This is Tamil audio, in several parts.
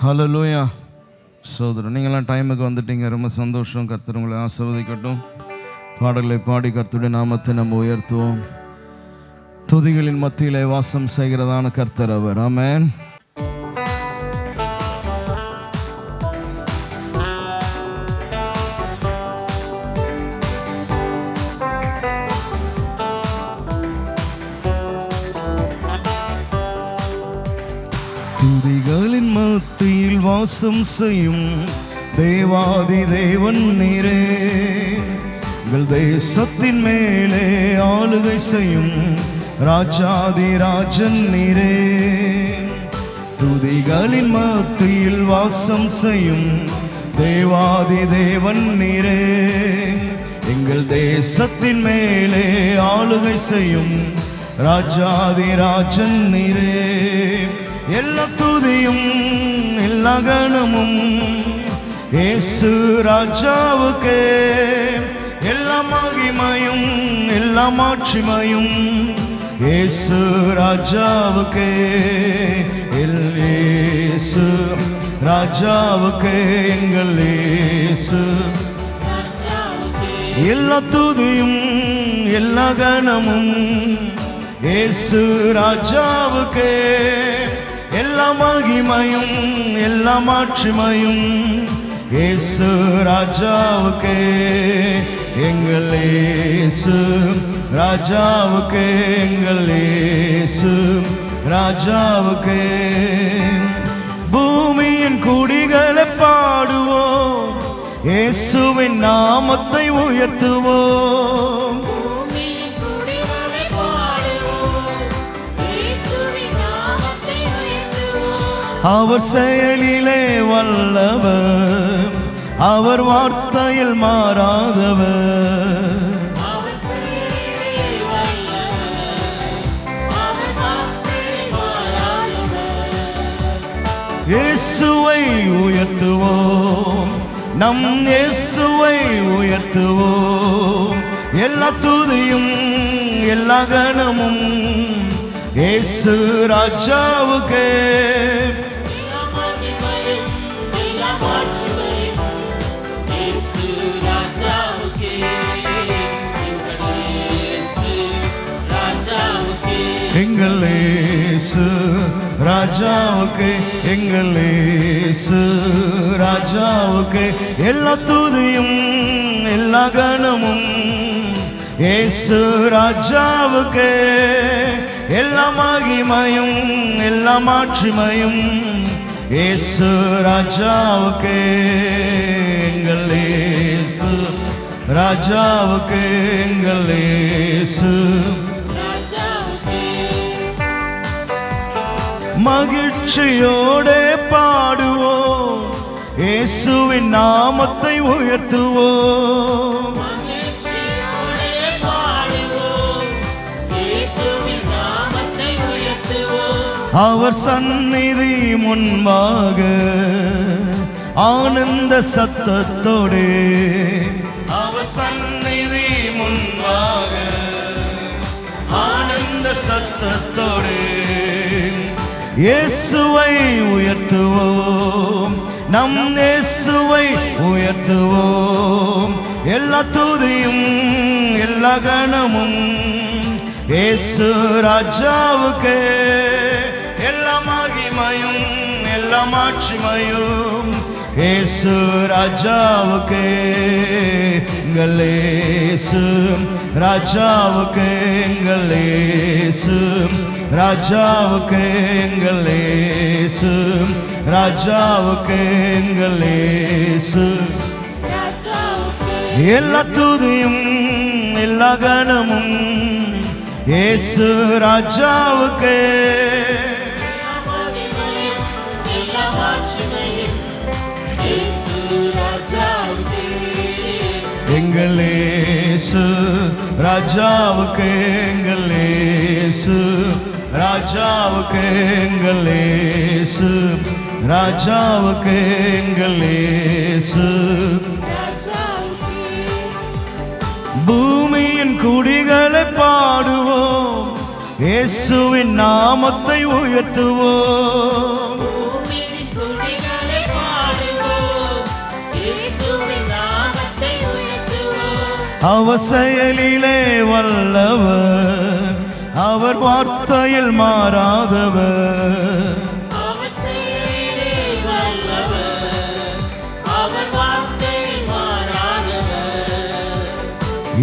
ஹல்லேலூயா. சோதரன், நீங்களாம் டைமுக்கு வந்துட்டீங்க, ரொம்ப சந்தோஷம். கர்த்தர் உங்களை ஆசீர்வதிக்கட்டும். பாடல்களை பாடி கர்த்தருடைய நாமத்தை நம்ம உயர்த்துவோம். துதிகளின் மத்தியிலே வாசம் செய்கிறதான கர்த்தர் அவர். ஆமென். துதிகளின் மத்தியில் வாசம் செய்யும் தேவாதி தேவன் நீரே, எங்கள் தேசத்தின் மேலே ஆளுகை செய்யும் ராஜாதி ராஜன் நீரே. துதிகளின் மத்தியில் வாசம் செய்யும் தேவாதி தேவன் நீரே, எங்கள் தேசத்தின் மேலே ஆளுகை செய்யும் ராஜாதி ராஜன் நீரே. எல்லா துதியும் எல்லா கணமும் இயேசு ராஜாவுக்கே, எல்லா மகிமையும் எல்லா மாட்சிமையும் இயேசு ராஜாவுக்கே. இயேசு ராஜாவுக்கே, எங்கள் இயேசு. எல்லா துதியும் எல்லா கணமும் இயேசு ராஜாவுக்கே, எல்லா மகிமையும் எல்லா மாட்சிமையும் இயேசு ராஜாவுக்கே. எங்கள் இயேசு ராஜாவுக்கே, எங்கள் இயேசு ராஜாவுக்கே. பூமியின் குடிகளை பாடுவோம், இயேசுவின் நாமத்தை உயர்த்துவோம். அவர் செயலிலே வல்லவர், அவர் வார்த்தையில் மாறாதவர். இயேசுவை உயர்த்துவோம், நம் இயேசுவை உயர்த்துவோம். எல்லா துதியும் எல்லா கணமும் இயேசு ராஜாவுக்கே. எங்கள் இயேசு ராஜாவுக்கே, எங்கள் இயேசு ராஜாவுக்கே. எல்லா துதியும் எல்லா கணமும் இயேசு ராஜாவுக்கே, எல்லா மகிமையும் எல்லா மாட்சிமையும் இயேசு ராஜாவுக்கே. எங்கள் இயேசு ராஜாவுக்கே, எங்கள் இயேசு. மகிழ்ச்சியோடே பாடுவோம், இயேசுவின் நாமத்தை உயர்த்துவோம். அவர் சந்நிதி முன்பாக ஆனந்த சத்தத்தோடே, அவர் சந்நிதி முன்பாக ஆனந்த சத்தத்தோடே இயேசுவை உயர்த்துவோம், நம் இயேசுவை உயர்த்துவோம். எல்லா துதியும் எல்லா கணமும் இயேசு ராஜாவுக்கே, எல்லா மகிமையும் எல்லா மாட்சிமையும் இயேசு ராஜாவுக்கே. எங்கள் இயேசு ராஜாவுக்கே, எங்கள் இயேசு ராஜாவுக்கே, எங்கள் இயேசு ராஜாவுக்கே, எங்கள் இயேசு. எல்லா துதியும் எல்லா கணமும் இயேசு ராஜாவுக்கே. எங்கள் இயேசு ராஜாவுக்கே, எங்கள் இயேசு ராஜாவுக்கே, எங்கள் இயேசு ராஜாவுக்கே, எங்கள் இயேசு. பூமியின் குடிகளை பாடுவோம், இயேசுவின் நாமத்தை உயர்த்துவோம். அவர் செயலிலே வல்லவர், அவர் வார்த்தையில் மாறாதவர்.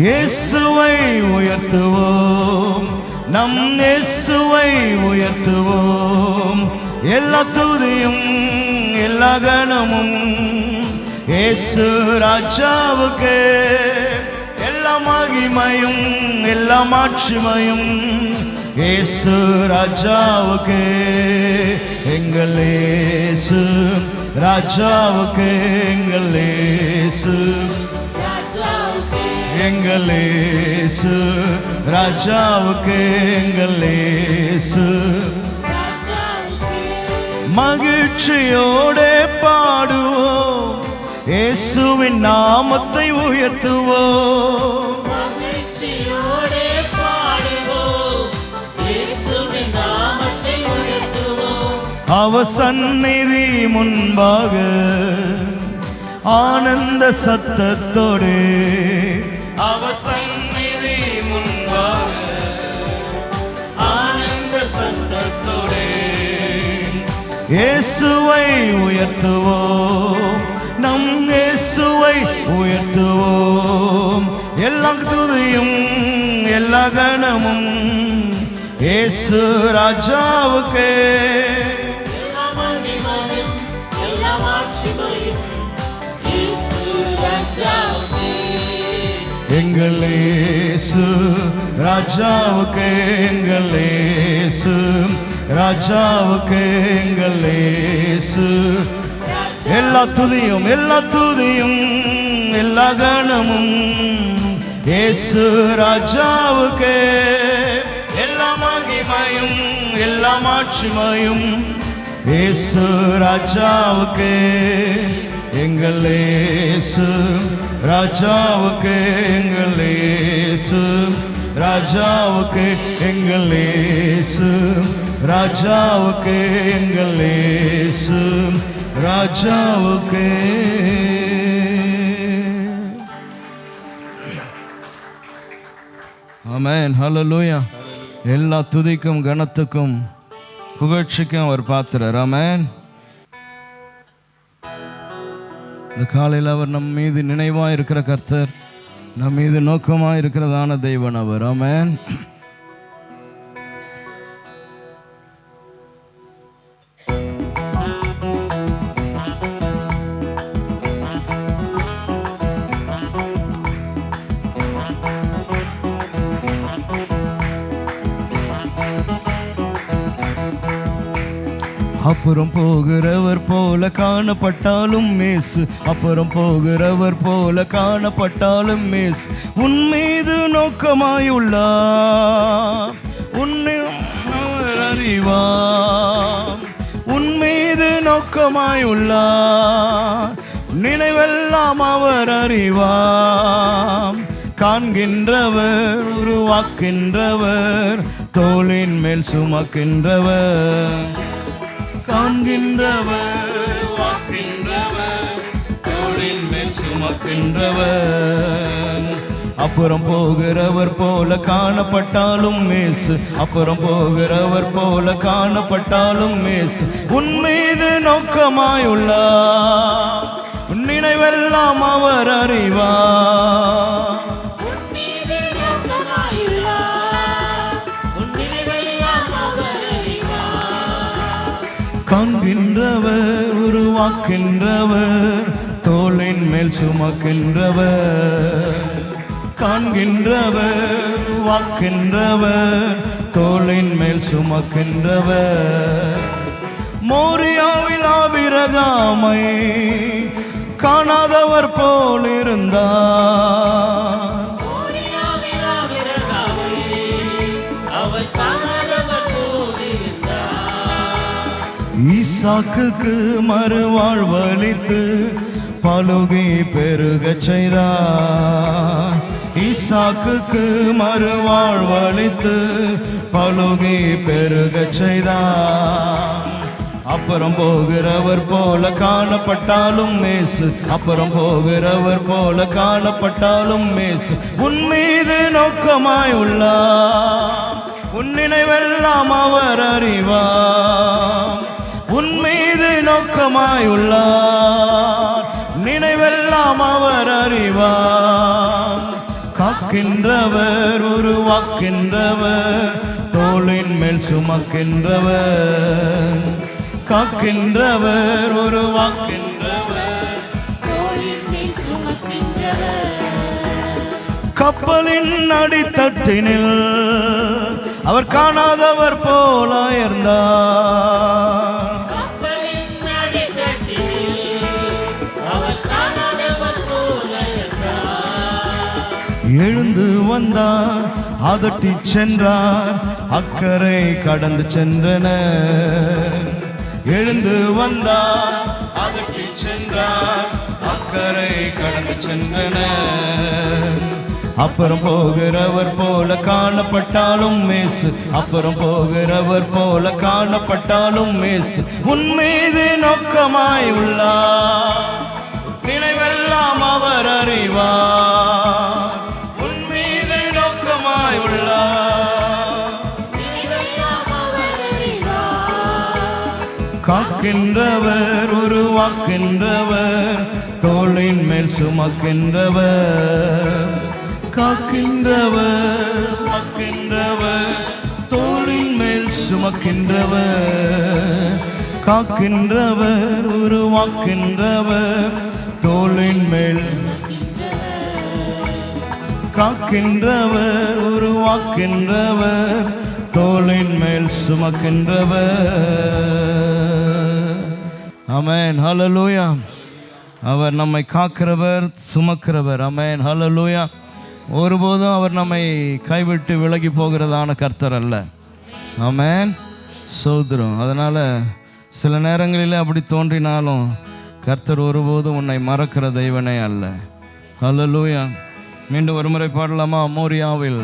இயேசுவை உயர்த்துவோம், நம் இயேசுவை உயர்த்துவோம். எல்லா துதியும் எல்லா கணமும் இயேசு ராஜாவுக்கே, எல்லா மகிமையும் எல்லா மாட்சிமையும் இயேசு ராஜாவுக்கே. எங்கள் இயேசு ராஜாவுக்கே, எங்கள் இயேசு, எங்கள் இயேசு ராஜாவுக்கே, எங்கள் இயேசு. மகிழ்ச்சியோடே பாடுவோம், இயேசுவின் நாமத்தை உயர்த்துவோம். மகிழ்ச்சியோடே பாடுவோம், இயேசுவின் நாமத்தை உயர்த்துவோம். அவர் சந்நிதி முன்பாக ஆனந்த சத்தத்தோடு, அவர் சந்நிதி முன்பாக ஆனந்த சத்தத்தோடு இயேசுவை உயர்த்துவோம், நம் இயேசுவை உயர்த்துவோம். எல்லா துதியும் எல்லா கணமும் இயேசு ராஜாவுக்கே. எங்கள் இயேசு ராஜாவுக்கே, எங்கள் இயேசு ராஜாவுக்கே, எங்கள் இயேசு. எல்லா துதியும் எல்லா துதியும் எல்லா கணமும் இயேசு ராஜாவுக்கே. எல்லா மகிமையும் எல்லா மாட்சிமையும் இயேசு ராஜாவுக்கே. எங்கள் இயேசு ராஜாவுக்கே, எங்கள் இயேசு ராஜாவுக்கே, எங்கள் இயேசு ராஜாவுக்கே, எங்கள் இயேசு ராஜாவுக்கே. ஆமென், ஹல்லேலூயா. எல்லா துதிக்கும் கனத்துக்கும் புகழ்ச்சிக்கும் அவர் பாத்திரர். ஆமென். இந்த காலையில் அவர் நம் மீது நினைவாக இருக்கிற கர்த்தர், நம் மீது நோக்கமாக இருக்கிறதான தெய்வன் அவர். ஆமென். அப்புறம் போகிறவர் போல காணப்பட்டாலும் மேசு, அப்புறம் போகிறவர் போல காணப்பட்டாலும் மேசு. உன் மீது நோக்கமாயுள்ளார், உன்னை அவர் அறிவார். உன் மீது நோக்கமாயுள்ளார், நினைவெல்லாம் அவர் அறிவார். காண்கின்றவர், உருவாக்கின்றவர், தோளின் மேல் சுமக்கின்றவர். காண்கின்றவர், வாக்கின்றவர், தோளின் மேல் சுமக்கின்றவர். அப்புறம் போகிறவர் போல காணப்பட்டாலும் மேசு, அப்புறம் போகிறவர் போல காணப்பட்டாலும் மேசு. உன் மீது நோக்கமாயுள்ளார், உன் நினைவெல்லாம் அவர் அறிவார். காண்கின்றவர், உருவாக்கின்றவர், தோளின் மேல் சுமக்கின்றவர். காண்கின்றவர், வாக்கின்றவர், தோளின் மேல் சுமக்கின்றவர். மோரியாவில் ஆபிரகாமை காணாதவர் போல் இருந்தார். ஈசாக்குக்கு மறுவாழ்வளித்து பலுகை பெருகச் செய்தார். ஈசாக்குக்கு மறுவாழ்வளித்து பலுகை பெருகச் செய்தார். அப்புறம் போகிறவர் போல காணப்பட்டாலும் மேசு, அப்புறம் போகிறவர் போல காணப்பட்டாலும் மேசு. உன் மீது நோக்கமாய் உள்ளார், உன் நினைவெல்லாம் அவர் அறிவார். உன் மீது நோக்கமாய் உள்ளார், நினைவெல்லாம் அவர் அறிவார். காக்கின்றவர், உருவாக்கின்றவர், தோளின் மேல் சுமக்கின்றவர். காக்கின்றவர், உருவாக்கின்றவர், தோளின் மேல் சுமக்கின்றவர். கப்பலின் அடித்தட்டினில் அவர் காணாதவர் போல இருந்தார். எழுந்து வந்தார், அதட்டி சென்றார், அக்கறை கடந்து சென்றனர். எழுந்து வந்தார், அதட்டி சென்றார், அக்கறை கடந்து சென்றனர். அப்புறம் போகிறவர் போல காணப்பட்டாலும் மேசு, அப்புறம் போகிறவர் போல காணப்பட்டாலும் மேசு. உன் மீது நோக்கமாய் உள்ளார், நினைவெல்லாம் அவர் அறிவார். உன் மீது நோக்கமாய் உள்ளார், நினைவெல்லாம் அவர் அறிவார். காக்கின்றவர், உருவாக்கின்றவர், தோளின் மேல் சுமக்கின்றவர். காக்கின்றவர், காக்கின்றவர், தோளின் மேல் சுமக்கின்றவர். காக்கின்றவர், உருவாக்கின்றவர், தோளின் மேல். காக்கின்றவர், உருவாக்கின்றவர், தோளின் மேல் சுமக்கின்றவர். ஆமென், ஹல்லேலூயா. அவர் நம்மை காக்கிறவர், சுமக்கிறவர். ஆமென், ஹல்லேலூயா. ஒருபோதும் அவர் நம்மை கைவிட்டு விலகி போகிறதான கர்த்தர் அல்ல. ஆமென், சோதரம். அதனால் சில நேரங்களில் அப்படி தோன்றினாலும் கர்த்தர் ஒருபோதும் உன்னை மறக்கிற தெய்வனே அல்ல. ஹல்லேலூயா. மீண்டும் ஒரு முறை பாடலாமா? மோரியாவில்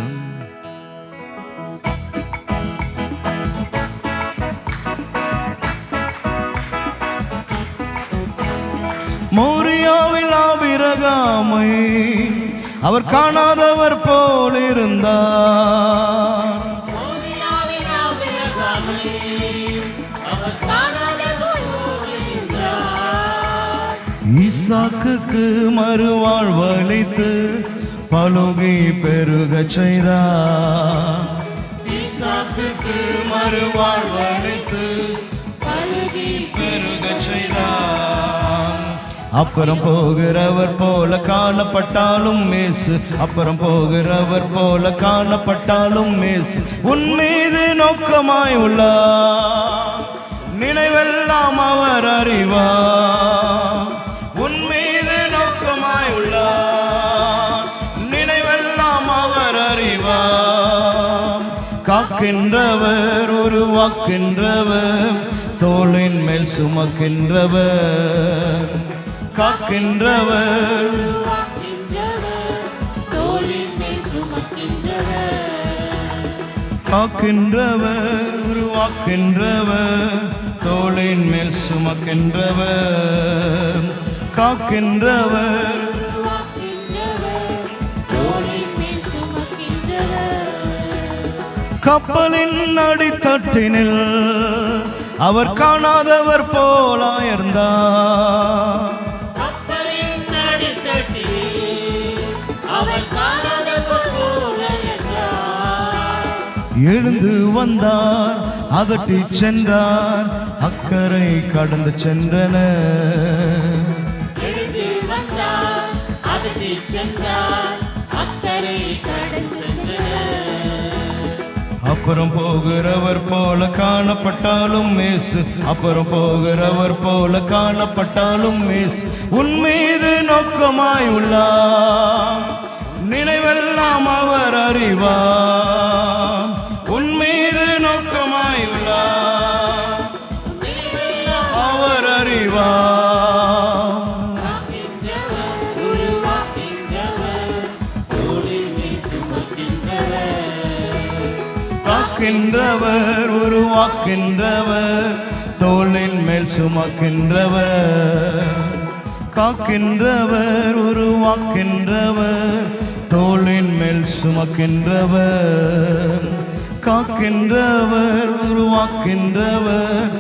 மோரியாவில் ஆபிரகாமை அவர் காணாதவர் போல் இருந்தார். ஈசாக்குக்கு மறுவாழ்வளித்து பலுகை பெருகச் செய்தார். ஈசாக்குக்கு மறுவாழ்வளித்து பலுகை பெருகச் செய்தார். அப்புறம் போகிறவர் போல காணப்பட்டாலும் மேசு, அப்புறம் போகிறவர் போல காணப்பட்டாலும் மேசு. உன் மீது நோக்கமாய் உள்ளார், நினைவெல்லாம் அவர் அறிவார். உன் மீது நோக்கமாய் உள்ளார், நினைவெல்லாம் அவர் அறிவார். காக்கின்றவர், உருவாக்கின்றவர், தோளின் மேல் சுமக்கின்றவர். காக்கின்றவர், காக்கின்றவர், உருவாக்கின்றவர், தோளின் மேல் சுமக்கின்றவர். காக்கின்றவர், கப்பலின் அடித்தட்டினில் அவர் காணாதவர் போலாயிருந்தார். எழுந்து வந்தார், அதட்டி சென்றார், அக்கறை கடந்து சென்றனர். அப்புறம் போகிறவர் போல காணப்பட்டாலும் மேசு, அப்புறம் போகிறவர் போல காணப்பட்டாலும் மேசு. உன் மீது நோக்கமாய் உள்ளார், நினைவெல்லாம் அவர் அறிவார். உன் மீது நோக்கமாய் உள்ளார், அவர் அறிவார். காக்கின்றவர், உருவாக்கின்றவர், தோளின் மேல் சுமக்கின்றவர், காக்கின்றவர், உருவாக்கின்றவர், தோளின் மேல் சுமக்கின்றவர், காக்கின்றவர், உருவாக்கின்றவர்,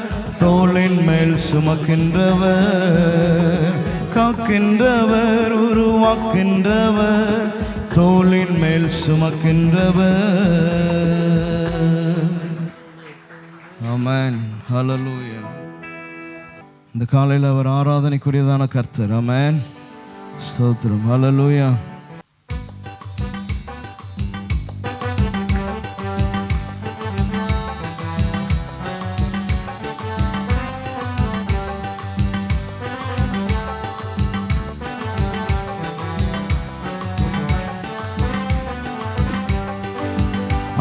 தோளின் மேல் சுமக்கின்றவர், காக்கின்றவர், உருவாக்கின்றவர், தோளின் மேல் சுமக்கின்றவர். ஆமென், ஹல்லேலூயா. இந்த காலையில் அவர் ஆராதனைக்குரியதான கர்த்தர். ஆமென், ஸ்தோத்திரம், ஹல்லேலூயா.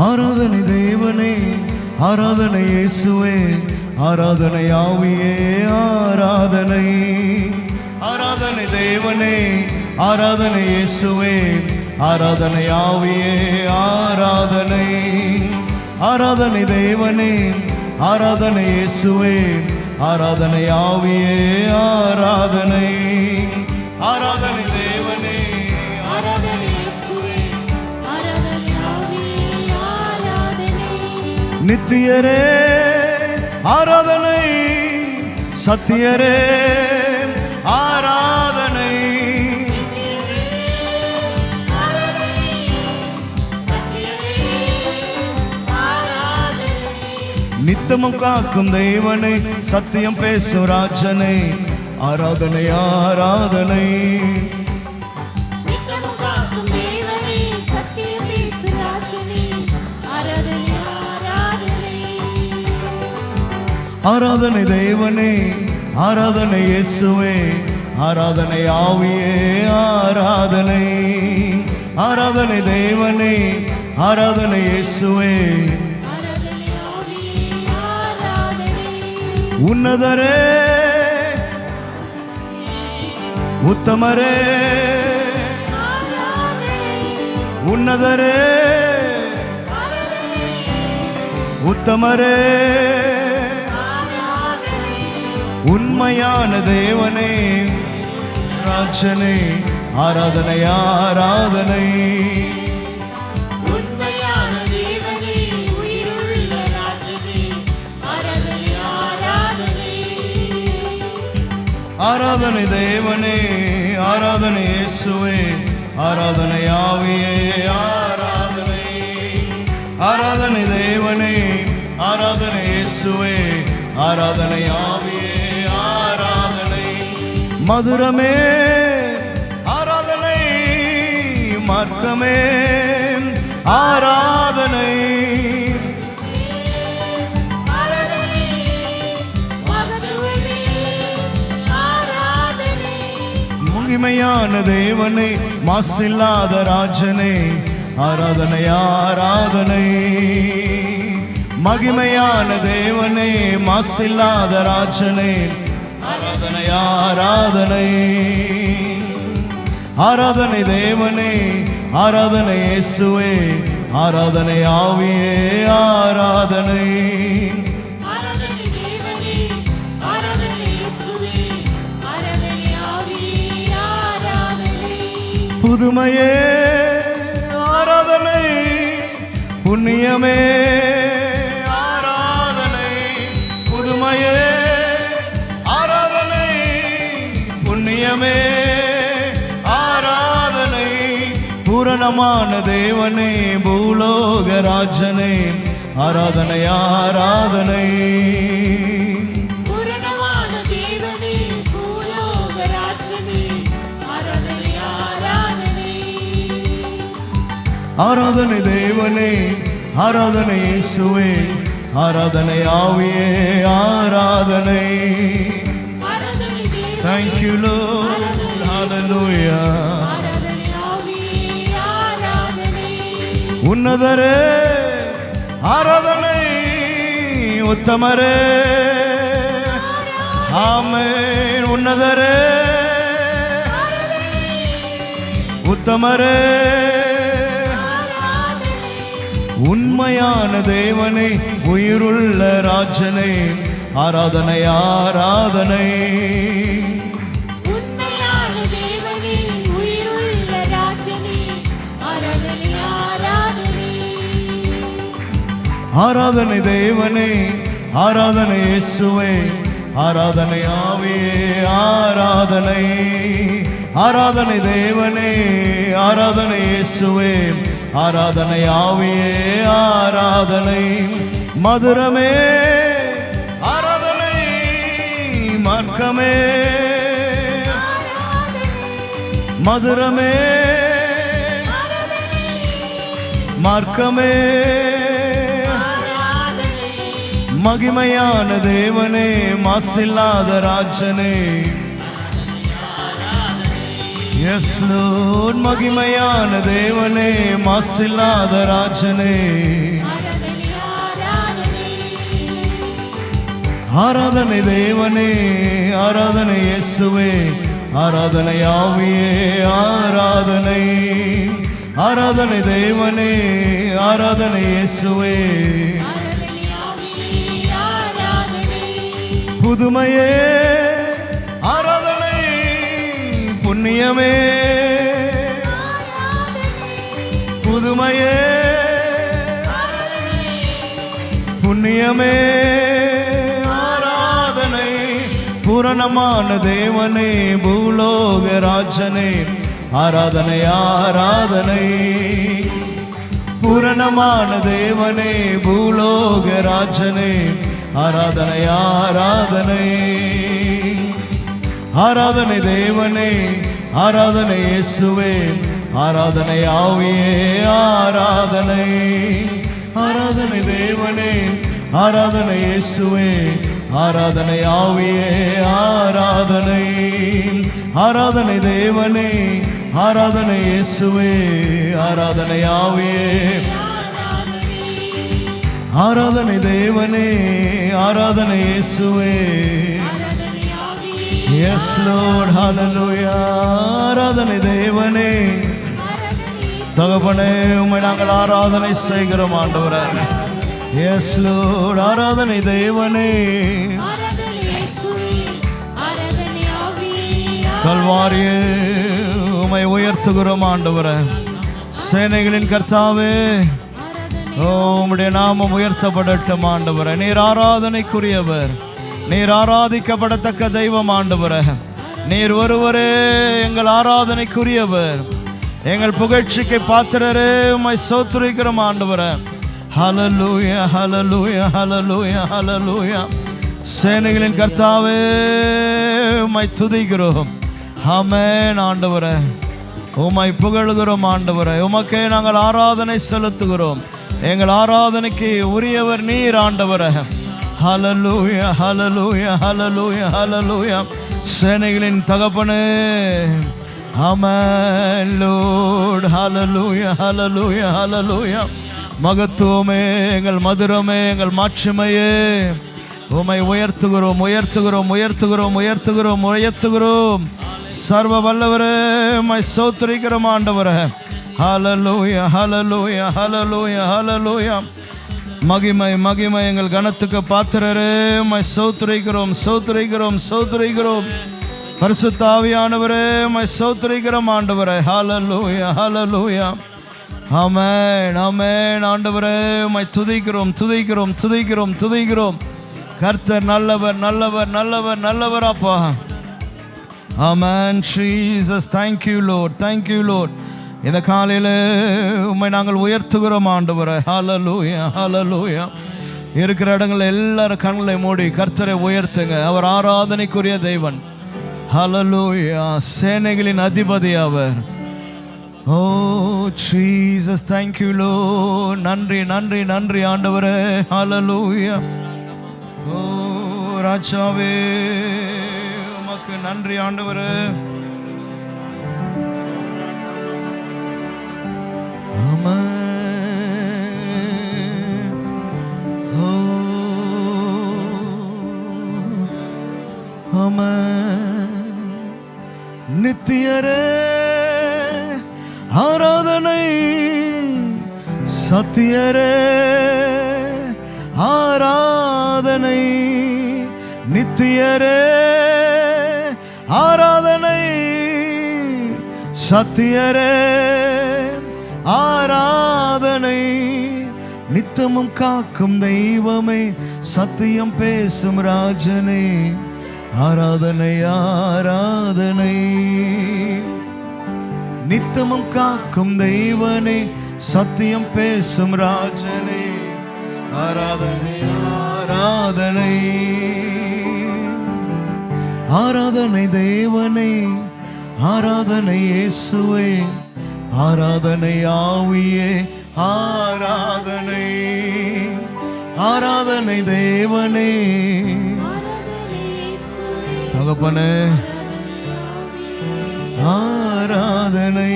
ஆராதனை தேவனே, ஆராதனை இயேசுவே, ஆராதனை ஆவியே, ஆராதனை. ஆராதனை தேவனே, ஆராதனை இயேசுவே, ஆராதனை ஆவியே, ஆராதனை. ஆராதனை தேவனே, ஆராதனை இயேசுவே, ஆராதனை ஆவியே, ஆராதனை. ஆராதனை தேவனே, ஆராதனை இயேசுவே, ஆராதனை ஆவியே, ஆராதனை. நித்தியரே ஆராதனை, சத்தியரே ஆராதனை. நித்தமும் காக்கும் தேவனை, சத்தியம் பேசும் ராஜனை, ஆராதனை ஆராதனை. ஆராதனை தேவனே, ஆராதனை இயேசுவே, ஆராதனை ஆவியே, ஆராதனை. ஆராதனை தேவனே, ஆராதனை இயேசுவே, உன்னதரே, உத்தமரே, உன்னதரே, உத்தமரே, உண்மையான தேவனே, ராஜனே, ஆராதனை ஆராதனை. உண்மையான தேவனே, உயிருள்ள ராஜனே, ஆராதனை ஆராதனை. ஆராதனை தேவனே, ஆராதனை இயேசுவே, ஆராதனை ஆவியே, ஆராதனை. ஆராதனை தேவனே, ஆராதனை இயேசுவே, ஆராதனை ஆவியே, ஆராதனை. மதுரமே ஆராதனை, மார்க்கமே ஆராதனை. மகிமையான தேவனே, மாசில்லாத ராஜனே, ஆராதனை ஆராதனை. மகிமையான தேவனே, மாசில்லாத ராஜனே, ஆராதனை ஆராதனை. ஆராதனை தேவனே, ஆராதனை இயேசுவே, ஆராதனை ஆவியே, ஆராதனை. புதுமையே ஆராதனை, புண்ணியமே ஆராதனை. புதுமையே ஆராதனை, புண்ணியமே ஆராதனை. பூரணமான தேவனே, பூலோக ராஜனே, ஆராதனை ஆராதனை. ஆராதனை தேவனே, ஆராதனை இயேசுவே, ஆராதனை ஆவியே, ஆராதனை. Thank you Lord, hallelujah. உன்னதரே ஆராதனை, உத்தமரே ஆமென். உன்னதரே உத்தமரே, உண்மையான தேவனே, உயிருள்ள ராஜனே, ஆராதனை ஆராதனை. உண்மையான தேவனே, உயிருள்ள ராஜனே, ஆராதனை ஆராதனை. ஆராதனை தேவனே, ஆராதனை இயேசுவே, ஆராதனை ஆவியே ஆராதனை. ஆராதனை தேவனே, ஆராதனை இயேசுவே, ஆராதனை ஆவியே ஆராதனை. மதுரமே ஆராதனை, மார்க்கமே மதுரமே, மார்க்கமே மகிமையான தேவனே, மாசில்லாத ராஜனே. எஸ் லோர்ட், மகிமையான தேவனே, மாசில்லாத ராஜனே. ஆராதனை தேவனே, ஆராதனை இயேசுவே, ஆராதனை ஆவியே ஆராதனை. ஆராதனை தேவனே, ஆராதனை இயேசுவே, புதுமையே ஆராதனை, புண்ணியமே புதுமையே, புண்ணியமே ஆராதனை. பூரணமான தேவனே, பூலோக ராஜனே, ஆராதனை ஆராதனை. பூரணமான தேவனே, பூலோக ராஜனே, ஆராதனை ஆராதனை. ஆராதனை தேவனே, ஆராதனை இயேசுவே, ஆராதனை ஆவியே ஆராதனை. ஆராதனை தேவனே, ஆராதனை இயேசுவே, ஆராதனை ஆவியே ஆராதனை. ஆராதனை தேவனே, ஆராதனை இயேசுவே, ஆராதனை ஆவியே. ஆராதனை தேவனே, ஆராதனை இயேசுவே. எஸ் லார்ட், ஹல்லேலூயா. ஆராதனை தேவனே, தகப்பனே, உம்மை நாங்கள் ஆராதனை செய்கிறோம் ஆண்டவரே. எஸ் லார்ட், ஆராதனை தேவனே. கல்வாரியே, உம்மை உயர்த்துகிறோம் ஆண்டவரே. சேனைகளின் கர்த்தாவே, உம்முடைய நாமம் உயர்த்தப்படட்டும் ஆண்டவரே. நீர் ஆராதனைக்குரியவர், நீர் ஆராதிக்கப்படத்தக்க தெய்வம் ஆண்டவரே. நீர் ஒருவரே எங்கள் ஆராதனைக்குரியவர், எங்கள் புகழ்ச்சிக்கு பாத்திரரே. உம்மை ஸ்தோத்திரிக்கிறோம் ஆண்டவரே. ஹல்லேலூயா, ஹல்லேலூயா, ஹல்லேலூயா, ஹல்லேலூயா. சேனைகளின் கர்த்தாவே, உம்மை துதிக்கிறோம். ஆமென் ஆண்டவரே. உம்மை புகழுகிறோம் ஆண்டவரே. உமக்கே நாங்கள் ஆராதனை செலுத்துகிறோம். எங்கள் ஆராதனைக்கு உரியவர் நீர் ஆண்டவரே. ஹல்லேலூயா, ஹல்லேலூயா, ஹல்லேலூயா, ஹல்லேலூயா. சேனைகளின் தகப்பனே, ஆமென் லார்ட். ஹல்லேலூயா, ஹல்லேலூயா, ஹல்லேலூயா. மகத்துவமே, எங்கள் மதுரமே, எங்கள் மாட்சிமையே, உம்மை உயர்த்துகிறோம், உயர்த்துகிறோம், உயர்த்துகிறோம், உயர்த்துகிறோம், உயர்த்துகிறோம். சர்வ வல்லவரே, உம்மை ஸ்தோத்திரிக்கிறோம் ஆண்டவரே. ஹல்லேலூயா, ஹல்லேலூயா, ஹல்லேலூயா, ஹல்லேலூயா. மகிமை, மகிமை எங்கள் கனத்துக்கு பாத்திரரே. உம்மை ஸ்தோத்திரிக்கிறோம், ஸ்தோத்திரிக்கிறோம், ஸ்தோத்திரிக்கிறோம். பரிசுத்த ஆவியானவரே, உம்மை ஸ்தோத்திரிக்கிறோம் ஆண்டவரே. ஹல்லேலூயா, ஹல்லேலூயா. ஆமென், ஆமென் ஆண்டவரே. உம்மை துதிக்கிறோம், துதிக்கிறோம், துதிக்கிறோம், துதிக்கிறோம். கர்த்தர் நல்லவர், நல்லவர், நல்லவர், நல்லவர் அப்பா. ஆமென் Jesus. Thank you Lord, thank you Lord. இந்த காலையில் உம்மை நாங்கள் உயர்த்துகிறோம் ஆண்டவரே. ஹல்லேலூயா, ஹல்லேலூயா. இருக்கிற இடங்களில் எல்லாரும் கண்களை மூடி கர்த்தரை உயர்த்துங்க. அவர் ஆராதனைக்குரிய தெய்வன். ஹல்லேலூயா. சேனைகளின் அதிபதி அவர். ஓ ஜீசஸ், தேங்க் யூ லார்ட். நன்றி, நன்றி, நன்றி ஆண்டவரே. ஹல்லேலூயா. ஓ ராஜாவே, உமக்கு நன்றி ஆண்டவரே. நித்தியரே ஆராதனை, சத்தியரே ஆராதனை. நித்தியரே ஆராதனை, சத்தியரே ஆராதனை, நித்தமும் காக்கும் தெய்வமே, சத்தியம் பேசும் ராஜனே, ஆராதனை ஆராதனை. நித்தமும் காக்கும் தெய்வனே, சத்தியம் பேசும் ராஜனே, ஆராதனை ஆராதனை. ஆராதனை தேவனே, ஆராதனை இயேசுவே, ஆராதனை ஆவியே, ஆராதனை. ஆராதனை தேவனே, தகப்பனே ஆராதனை.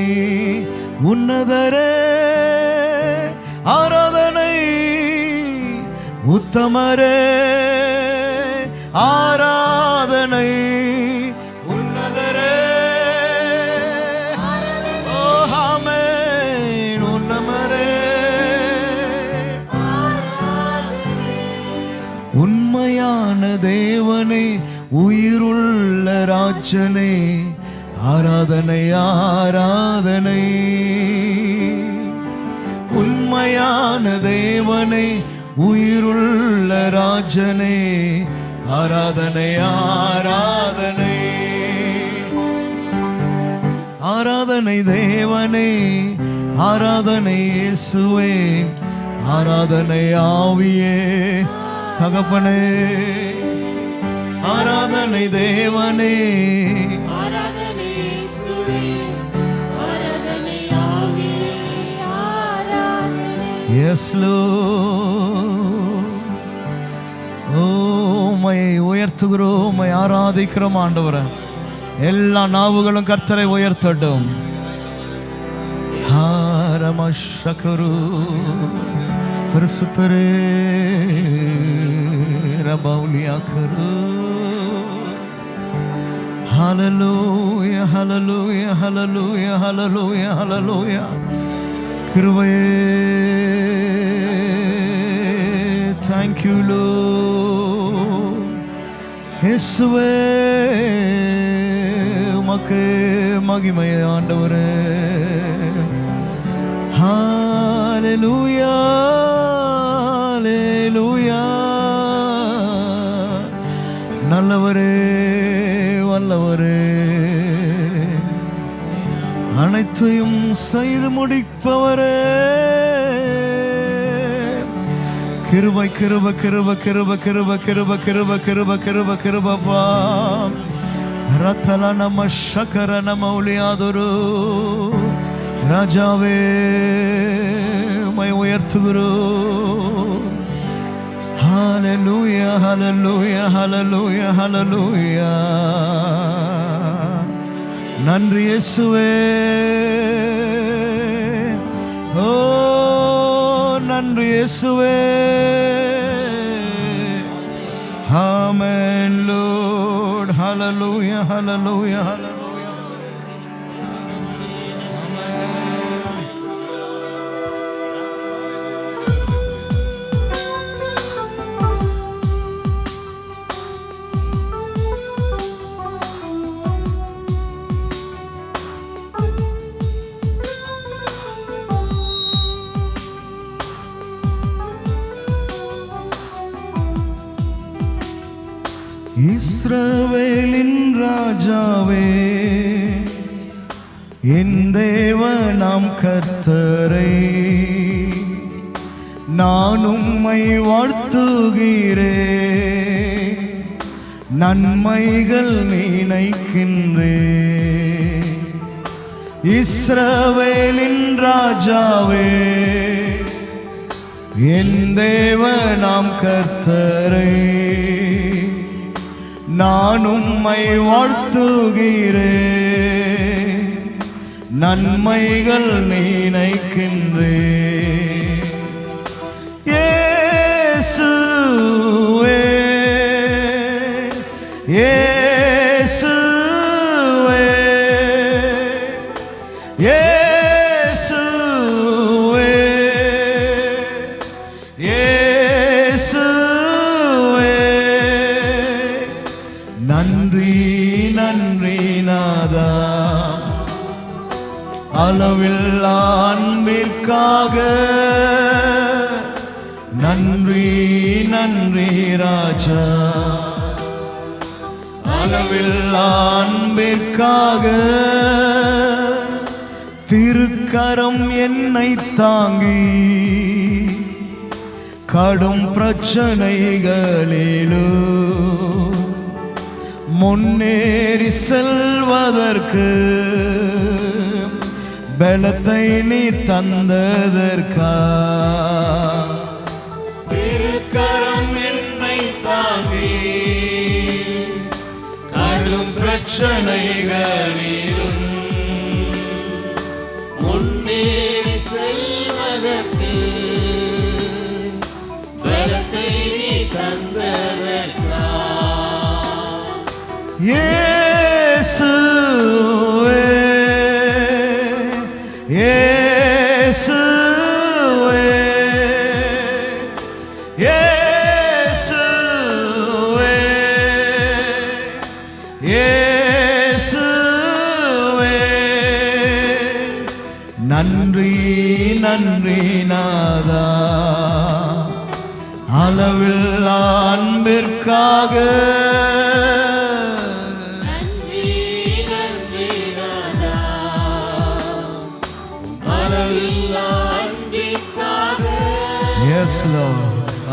உன்னதரே ஆராதனை, உத்தமரே ஆராதனை. உன்னதரே ஆமென், உன்னமரே. உண்மையான தேவனே, உயிருள்ள ராஜனே, ஆராதனை ஆராதனை. உண்மையான தேவனே, உயிருள்ள ராஜனே, ஆராதனை ஆராதனை. ஆராதனை தேவனே, ஆராதனை இயேசுவே, ஆராதனை ஆவியே, தகப்பனே. ஆராதனை தேவனே, ஆராதனை இயேசுவே, ஆராதனை ஆவியே, ஆராதனை. Yes Lord. உம்மை உயர்த்துகிறோம், உம்மை ஆராதிக்கிறோம் ஆண்டவரே. எல்லா நாவுகளும் கர்த்தரை உயர்த்தட்டும். ஹரமஷகரு பரிசுத்தரே ரபௌலியாகரு. ஹல்லேலூயா ஹல்லேலூயா ஹல்லேலூயா ஹல்லேலூயா ஹல்லேலூயா. கிருபையே, thank you Lord. இயேசுவே, உமக்கு மகிமை ஆண்டவரே. ஹல்லேலூயா ஹல்லேலூயா. நல்லவரே வல்லவரே, அனைத்தையும் செய்து முடிப்பவரே. கிருபை கிருப கிருப கிருப கிருப கிருப கிருப கிருப கிருப கிருபப்பா. ரத்தல நம சக்கர நம ஒளியாதொரு ராஜாவே, உம்மை உயர்த்துகிறோம். ஹல்லேலூயா ஹல்லேலூயா ஹல்லேலூயா ஹல்லேலூயா. நன்றி இயேசுவே. ஓ நன்றி இயேசுவே. Amen Lord. ஹல்லேலூயா ஹல்லேலூயா ஹல்லேலூயா. இஸ்ரவேலின் ராஜாவே, என் தேவனாம் கர்த்தரை நான் உம்மை வாழ்த்துகிறேன், நன்மைகள் நினைக்கின்றேன். இஸ்ரவேலின் ராஜாவே, என் தேவனாம் கர்த்தரை நான் உம்மை வாழ்த்துகிறேன், நன்மைகள் நினைக்கின்றேன். இயேசுவே இயேசுவே இயேசுவே இயேசுவே அன்பிற்காக நன்றி நன்றி ராஜா. அளவில்லா அன்பிற்காக திருக்கரம் என்னை தாங்கி கடும் பிரச்சனைகளிலோ முன்னேறி செல்வதற்கு பலத்தை நீ தந்ததற்கா. திருக்கரம் என்னை தாங்கி கடும் பிரச்சனைகளிலும் முன்னேறி செல்வதற்கு பலத்தை நீ தந்ததற்கா. இயேசுவே இயேசுவே இயேசுவே இயேசுவே நன்றி நன்றி நாதா. அளவில்லா அன்பிற்காக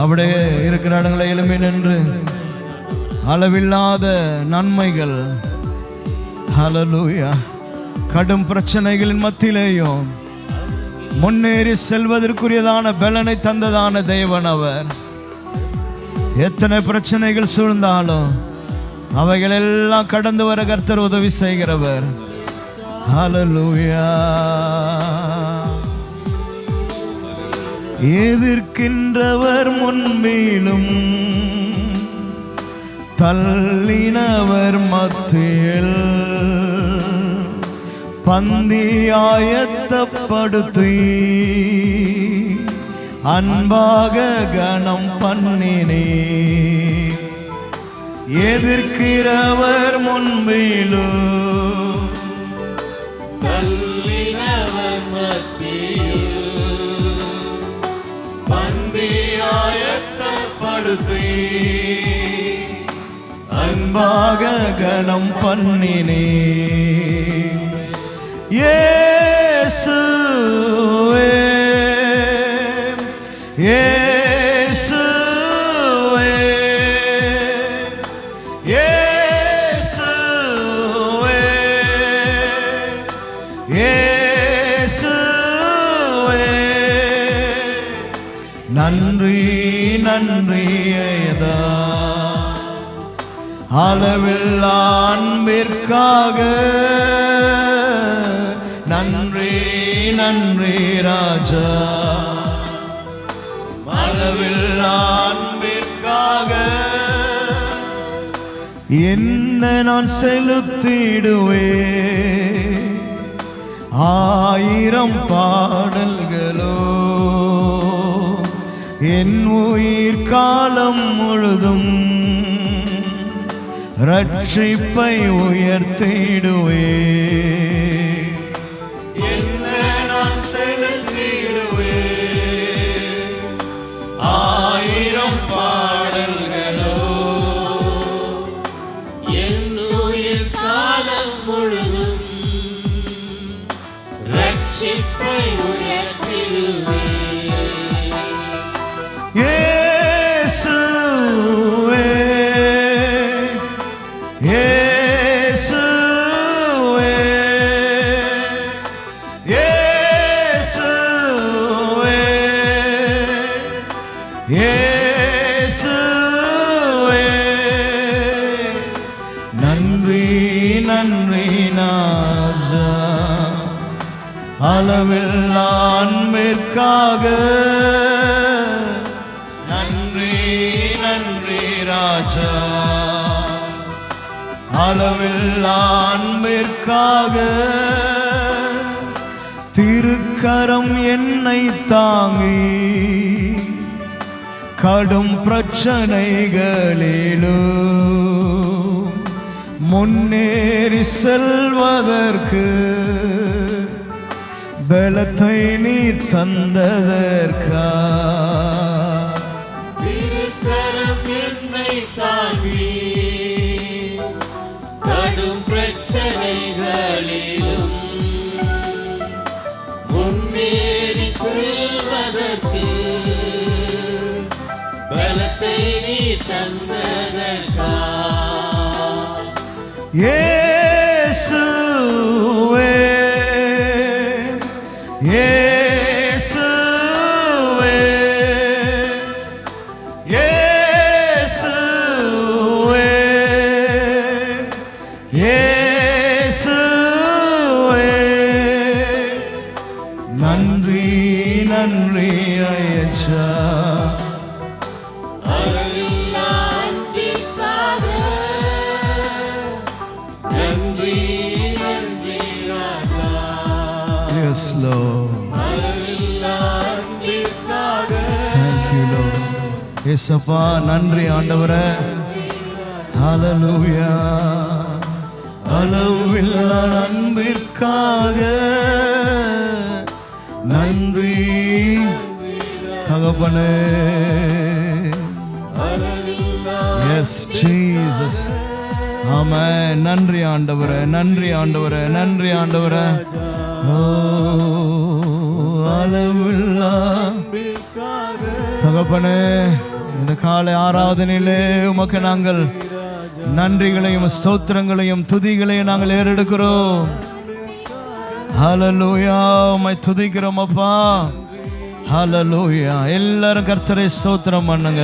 அப்படியே இருக்கிற இடங்களை எழுப்பி நின்று அளவில்லாத நன்மைகள், ஹல்லேலூயா, கடும் பிரச்சனைகளின் மத்தியிலேயும் முன்னேறி செல்வதற்குரியதான பலனை தந்ததான தேவன் அவர். எத்தனை பிரச்சனைகள் சூழ்ந்தாலும் அவைகள் எல்லாம் கடந்து வர கர்த்தர் உதவி செய்கிறவர். ஹல்லேலூயா. எதிர்க்கின்றவர் முன்மேலும் தள்ளினவர் மத்தியில் பந்தியாயத்தப்படுத்தி அன்பாக கணம் பண்ணினே. எதிர்க்கிறவர் முன்மேலும் தள்ளினவர் மத்தியில் பந்தியாயத்தப்படுத்தி அன்பாக கணம் பண்ணினே. இயேசுவே இயேசுவே இயேசுவே இயேசுவே நன்றி நன்றி ஐயா. அளவில்லா அன்பிற்காக நன்றி நன்றி ராஜா. அளவில்லா அன்பிற்காக என்ன நான் செலுத்திடுவே. ஆயிரம் பாடல்களோ என் உயிர் காலம் முழுதும் ரட்சிப்பை உயர்த்திடுவே. என்ன நான் செலுத்திடுவே. ஆயிரம் பாடல்களோ என் உயிர் காலம் முழுதும் ரட்சிப்பை உயர்த்திடுவே. இயேசுவே இயேசுவே இயேசுவே இயேசுவே நன்றி நன்றி நாஜா. அளவில்லா அன்பிற்காக நன்றி நன்றி ராஜா. அளவில்லா அன்பிற்காக திருக்கரம் என்னை தாங்கி கடும் பிரச்சனைகளிலோ முன்னேறி செல்வதற்கு பலத்தை நீர் தந்ததற்கா திருக்கரம் என்னை தாங்கி கடும் பிரச்சனைகளிலும் முன்னேறி செல்வதற்கு பலத்தை நீ தந்ததற்கா இயேசுவே இயேசுவே இயேசுவே இயேசுவே நன்றி நன்றி ஐயச்சா அளவில்லா அன்பிற்காக நன்றி நன்றி ராஜா Yes Lord. அளவில்லா அன்பிற்காக Thank you Lord. இயேசப்பா நன்றி ஆண்டவரே. ஹalleluya. அளவில்லா அன்பிற்காக நன்றி தகப்பனே. Yes Jesus. ஆமென். நன்றி ஆண்டவரே, நன்றி ஆண்டவரே, நன்றி ஆண்டவரே. ஓ அளவில்லா தகப்பனே, இந்த காலை ஆராதனையிலே உமக்கு நாங்கள் நன்றிகளையும் ஸ்தோத்திரங்களையும் துதிகளையும் நாங்கள் ஏறெடுக்கிறோம். ஹalleluya. உம்மை துதிக்கிறோம் அப்பா. ஹalleluya. எல்லாரும் கர்த்தரை ஸ்தோத்திரம் பண்ணுங்க.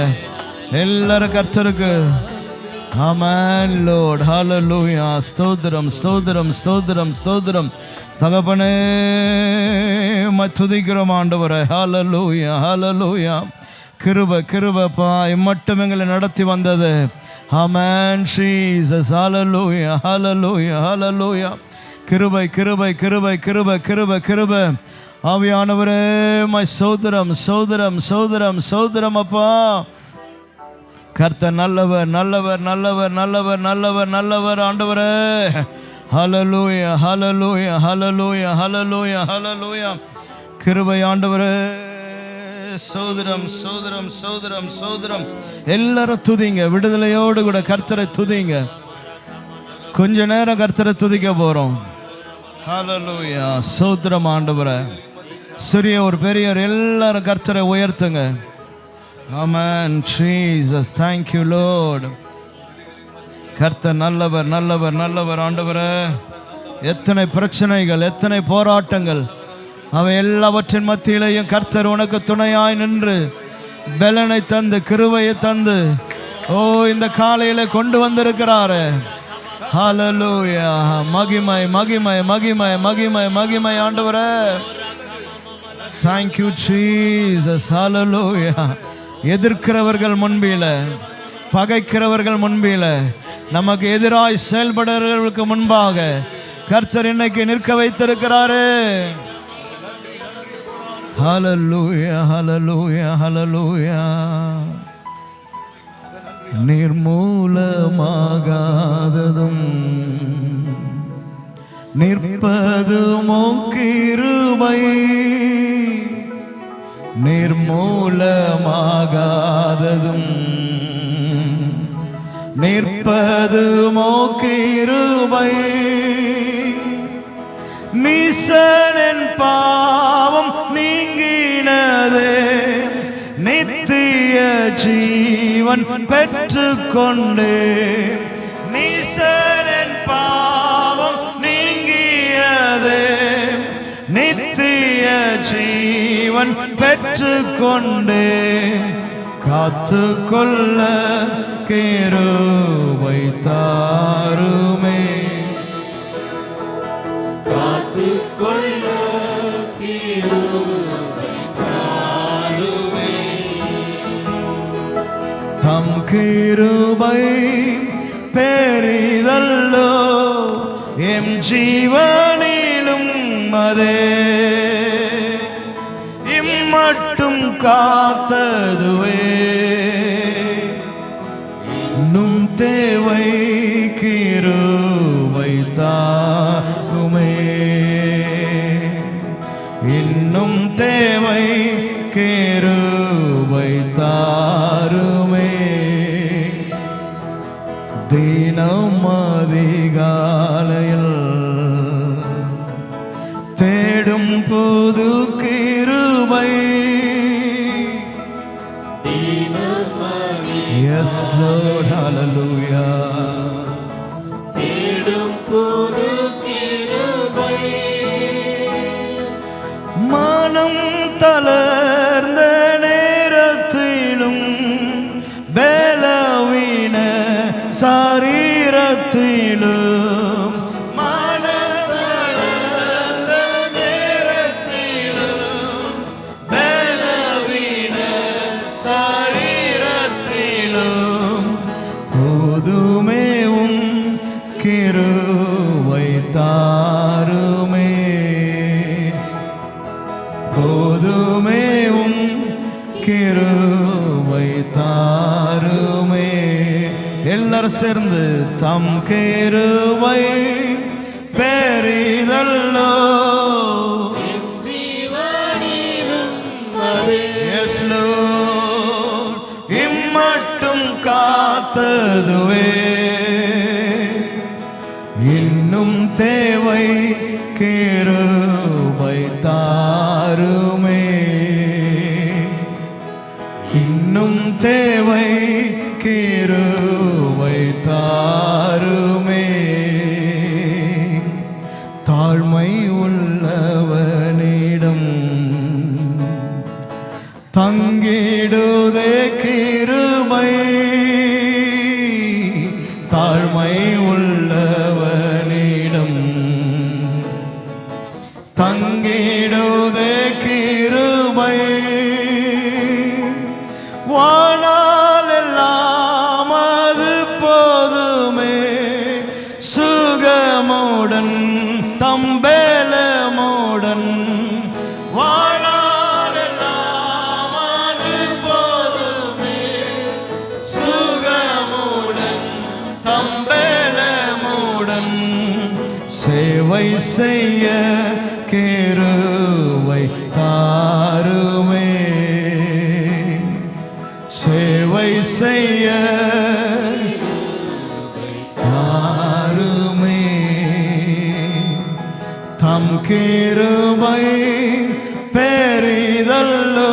எல்லாரும் கர்த்தருக்கு ஆமென் லார்ட். ஹalleluya. ஸ்தோத்திரம் ஸ்தோத்திரம் ஸ்தோத்திரம் ஸ்தோத்திரம் தகப்பனே, உம்மை துதிக்கிறோம் ஆண்டவரே. ஹalleluya ஹalleluya. கிருபை கிருபைப்பா இம்மட்டும் எங்களை நடத்தி வந்தது. Amen Jesus. Hallelujah hallelujah hallelujah. கிருபை கிருபை கிருபை கிருபை கிருபை கிருபை ஆவியானவரே, உம்மை சோதரம் சோதரம் சோதரம் சோதரம் அப்பா. கர்த்தர் நல்லவர் நல்லவர் நல்லவர் நல்லவர் நல்லவர் நல்லவர் ஆண்டவரே. ஹalleluya ஹalleluya ஹalleluya ஹalleluya ஹalleluya. கிருபை ஆண்டவரே. சோதரம் சோதரம் சோதரம் சோதரம். எல்லாரும் துதிங்க, விடுதலையோடு கூட கர்த்தரை துதிங்க. கொஞ்ச நேரம் கர்த்தரை துதிக்க போறோம். ஹalleluya. சோதரம் ஆண்டவரே. சிறியோர் பெரியோர் எல்லாரும் கர்த்தரை உயர்த்துங்க. ஆமென் ஜீசஸ். Thank you Lord. கர்த்தர் நல்லவர் நல்லவர் நல்லவர் ஆண்டவரே. எத்தனை பிரச்சனைகள், எத்தனை போராட்டங்கள், அவை எல்லாவற்றின் மத்தியிலேயும் கர்த்தர் உனக்கு துணையாய் நின்று பலனை தந்து கிருபையை தந்து இந்த காலையில கொண்டு வந்திருக்கிறாரு. ஹalleluya. மகிமை மகிமை மகிமை மகிமை மகிமை ஆண்டவரே. Thank you Jesus. ஹalleluya. எதிர்க்கிறவர்கள் முன்பில, பகைக்கிறவர்கள் முன்பில, நமக்கு எதிராய் செயல்படுறவர்களுக்கு முன்பாக கர்த்தர் இன்னைக்கு நிற்க வைத்திருக்கிறாரு. ஹalleluya ஹalleluya ஹalleluya. நிர்மூலமாகாததும் நிற்பதுமோ கிருபை, நிர்மூலமாகாததும் நிற்பதுமோ கிருபை. நீசனின் பாவம் நீங்கினதே, நித்திய ஜீவன் பெற்றுக்கொண்டே. நீசனின் பாவம் நீங்கியதே, நித்திய ஜீவன் பெற்றுக்கொண்டே. காத்து கொள்ள கிருபை தாருமே, காத்து கொள்ள கிருபை தாருமே. தம் கிருபை பெரிதல்லோ, எம் ஜீவனிலும் அதே. இம்மட்டும் காத்ததுவே நும் தேவை கிருபை தாருமே. தேவை கிருபை தாருமே. தினம் அதிகாலையில் தேடும் புது கிருபை. Yes Lord, hallelujah. தேடும் புது கிருபை. மனம் தளர்ந்த நேரத்திலும் பலவீன சரீரத்திலும், மனம் தளர்ந்த நேரத்திலும் பலவீன சரீரத்திலும் போதுமேவும் கிருபை தாருமே. போதுமேவும் கிருபை தாருமே. எல்லாரும் சேர்ந்து தம் கிருபை பெரிதல்லோ ஜீவனிலும் அது Yes Lord, இம்மட்டும் காத்ததுவே. இன்னும் தேவை கிருபை தாருமே. இன்னும் தேவை கிருபை தாருமே. தாழ்மை உள்ளவனிடம் தங்கிடுதே கிருபை. தாழ்மை உள்ளவனிடம் தங்கிடுதே கிருபை. வாழால் எல்லாம் அது போதுமே. சுகமுடன் தம்பேலமுடன் வாழால் எல்லாம் அது போதுமே. சுகமுடன் தம்பேலமுடன் சேவை செய்ய கிருபை தாருமே. சேவை செய்ய தாருமே. தம் கிருபை பெரிதல்லோ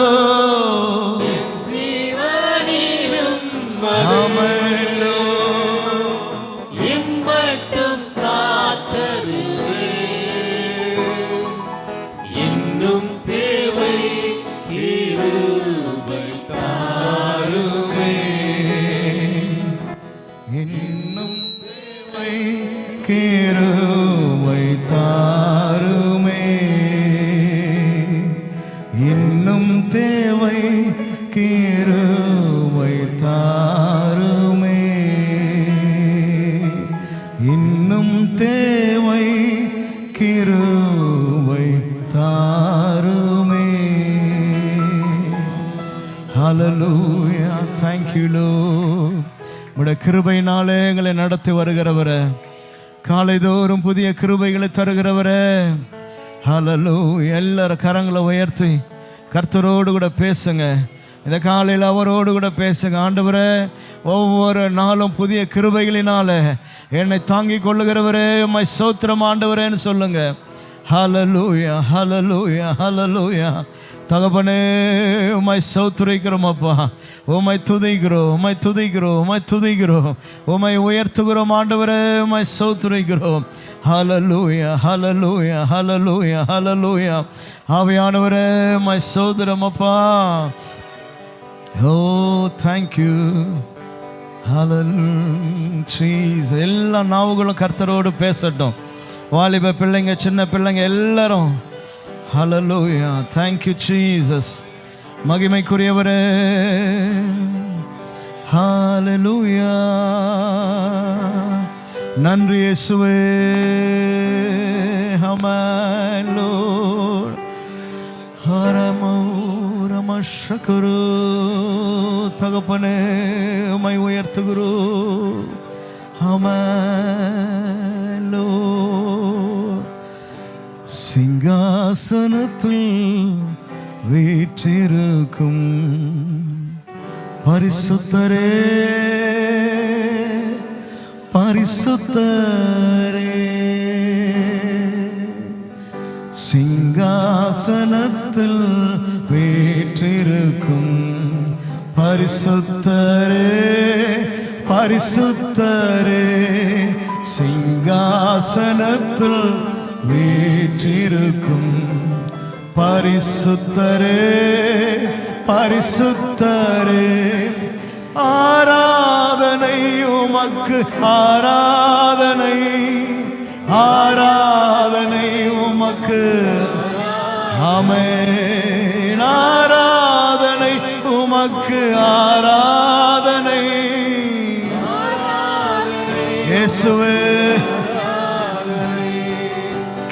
ஜீவனிலும் அமலோ. இம்மட்டும் காத்ததுவே. இன்னும் தேவை கிருபை தாருமே. இன்னும் தேவை கிருபை தாருமே. இன்னும் தேவை கிருபை தாருமே. இன்னும் தேவை கிருபை தாருமே. Hallelujah. Thank you Lord. உம்முடைய கிருபையினாலே எங்களை நடத்தி வருகிறவரே, காலைதோறும் புதிய கிருபைகளை தருகிறவரே. ஹல்லேலூயா. எல்லாரும் கரங்களை உயர்த்தி கர்த்தரோடு கூட பேசுங்க. இந்த காலையில் அவரோடு கூட பேசுங்க. ஆண்டவரே, ஒவ்வொரு நாளும் புதிய கிருபைகளினால என்னை தாங்கி கொள்ளுகிறவரே உம்மை ஸ்தோத்திரம் ஆண்டவரேன்னு சொல்லுங்க. ஹல்லேலூயா, ஹல்லேலூயா, ஹல்லேலூயா. தகப்பனே, உம்மை ஸ்தோத்திரிக்கிறோம் அப்பா. உம்மை துதிக்கிறோம், உம்மை துதிக்கிறோம், உம்மை துதிக்கிறோம், உம்மை உயர்த்துகிறோம் ஆண்டவரே. உம்மை ஸ்தோத்திரிக்கிறோம். ஹல்லேலூயா, ஹல்லேலூயா, ஹல்லேலூயா, ஹல்லேலூயா. ஆவியானவரே, உம்மை ஸ்தோத்திரம் அப்பா. Oh thank you. ஹல்லேலூயா. எல்லா நாவுகளும் கர்த்தரோடு பேசட்டும். வாலிப பிள்ளைங்க, சின்ன பிள்ளைங்க எல்லாரும். ஹல்லேலூயா. Thank you Jesus. மகிமைக்குரியவரே. ஹல்லேலூயா. நன்றி இயேசுவே. Amen Lord. ஹரமோரமஷகுரு. தகப்பனே, உம்மை உயர்த்துகிறோம். Amen Lord. சிங்காசனத்தில் வீற்றிருக்கும் பரிசுத்தரே பரிசுத்தரே, சிங்காசனத்தில் வீற்றிருக்கும் பரிசுத்தரே பரிசுத்தரே, சிங்காசனத்தில் வீற்றிருக்கும் பரிசுத்தரே பரிசுத்தரே, ஆராதனை உமக்கு ஆராதனை ஆராதனை உமக்கு, ஆமென், ஆராதனை உமக்கு ஆராதனை இயேசுவே.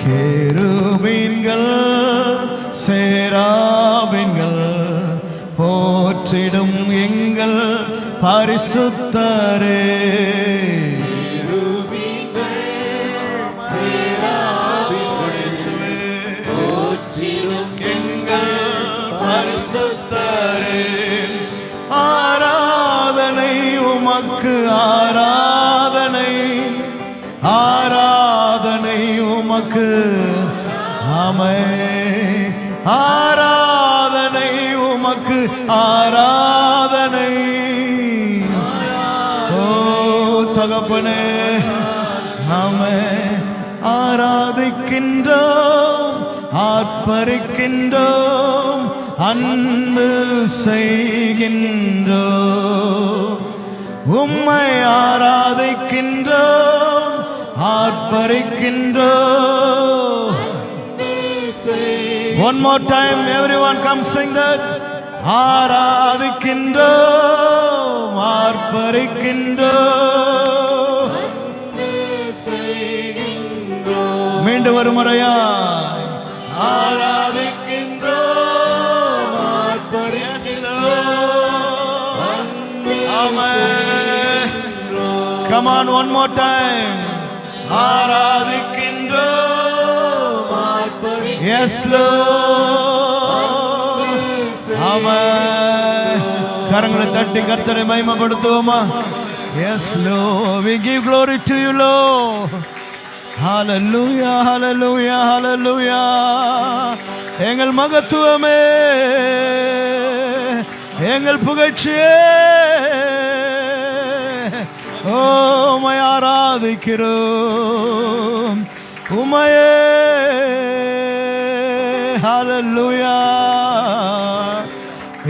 கேருபீன்கள் சேராபீன்கள் போற்றிடும் எங்கள் பரிசுத்தரே, பரிசுத்தரே, ஆராதனை உமக்கு ஆராதனை ஆராதனை உமக்கு, ஆமென், ஆராதனை உமக்கு ஆராதனை. ஓ தகப்பனே, ஆமென், ஆராதிக்கின்றோம் ஆர்ப்பரிக்கின்றோம் அன்பு செய்கின்றோம், உம்மை ஆராதிக்கின்றோம் ஆர்ப்பரிக்கின்றோம். One more time, everyone come sing that. ஆராதிக்கின்றோம் ஆர்ப்பரிக்கின்றோம். மீண்டும் ஒரு முறையாய் ஆராதிக்கின்றோம் ஆர்ப்பரிக்கின்றோம். Amen. Come on, one more time. ஆராதிக்கின்றோம் ஆர்ப்பரிக்கின்றோம். Yes Lord. Amen. கரங்களை தட்டி கர்த்தரை மகிமைப்படுத்துவோமா? Yes Lord, we give glory to you Lord. Hallelujah, hallelujah, hallelujah. எங்கள் மகத்துவமே, எங்கள் புகழ்ச்சியே, ஓ உம்மை ஆராதிக்கிறோம் உம்மையே. Hallelujah.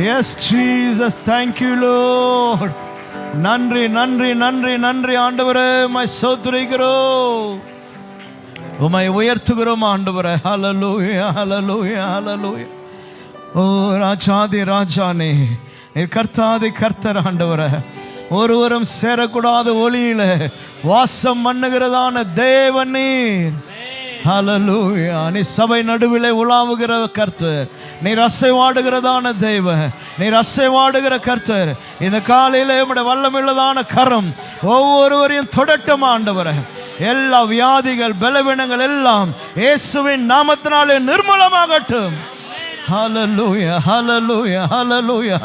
Yes Jesus, thank you Lord. நன்றி நன்றி நன்றி நன்றி ஆண்டவரே, உம்மை ஸ்தோத்திரிக்கிறோம், உம்மை உயர்த்துகிறோம் ஆண்டவரே. ஹல்லேலூயா ஹல்லேலூயா ஹல்லேலூயா. ஓ ராஜாதி ராஜானே, நீர் கர்த்தாதி கர்த்தர் ஆண்டவரே, ஒருவரும் சேரக்கூடாத ஒளியில வாசம் பண்ணுகிறதான தேவன் நீர். ஹல்லேலூயா. நீ சபை நடுவிலே உலாவுகிற கர்த்தர், நீர் அசைவாடுகிறதான தெய்வம், நீர் அசைவாடுகிற கர்த்தர். இந்த காலையிலே உம்முடைய வல்லமையுள்ளதான கரம் ஒவ்வொருவரையும் தொடட்டும் ஆண்டவரே. எல்லா வியாதிகள் பலவீனங்கள் எல்லாம் இயேசுவின் நாமத்தினாலே நிர்மூலமாகட்டும். ஹல்லேலூயா ஹல்லேலூயா ஹல்லேலூயா.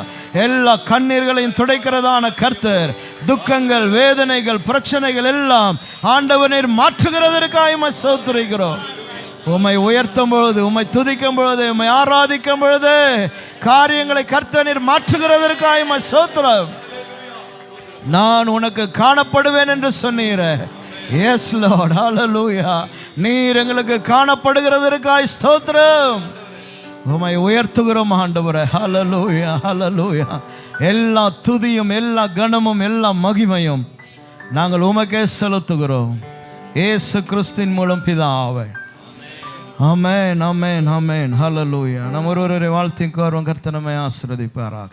எல்லா கண்ணீர்களையும் துடைக்கிறதான கர்த்தர், துக்கங்கள் வேதனைகள் பிரச்சனைகள் எல்லாம் ஆண்டவனை மாற்றுகிறதற்காக உம்மை ஸ்தோத்திரிக்கிறோம். உம்மை உயர்த்தும் பொழுது, உம்மை துதிக்கும் பொழுது, உம்மை ஆராதிக்கும் பொழுது காரியங்களை கர்த்தர் மாற்றுகிறதற்காக உம்மை ஸ்தோத்திரம். நான் உனக்கு காணப்படுவேன் என்று சொன்னீரே. எஸ் லார்ட், ஹல்லேலூயா. நீர் எங்களுக்கு காணப்படுகிறதற்காக ஸ்தோத்திரம். உம்மை உயர்த்துகிறோம் ஆண்டவரே. ஹல்லேலூயா ஹல்லேலூயா. எல்லா துதியும் எல்லா கனமும் எல்லா மகிமையும் நாங்கள் உமக்கே செலுத்துகிறோம், இயேசு கிறிஸ்துவின் மூலம் பிதாவே. ஆமென் ஆமென் ஆமென். ஹல்லேலூயா. நம்ம ஒருவரை வாழ்த்தி கோருவோம். கர்த்தர் நம்மை ஆசீர்வதிப்பாராக.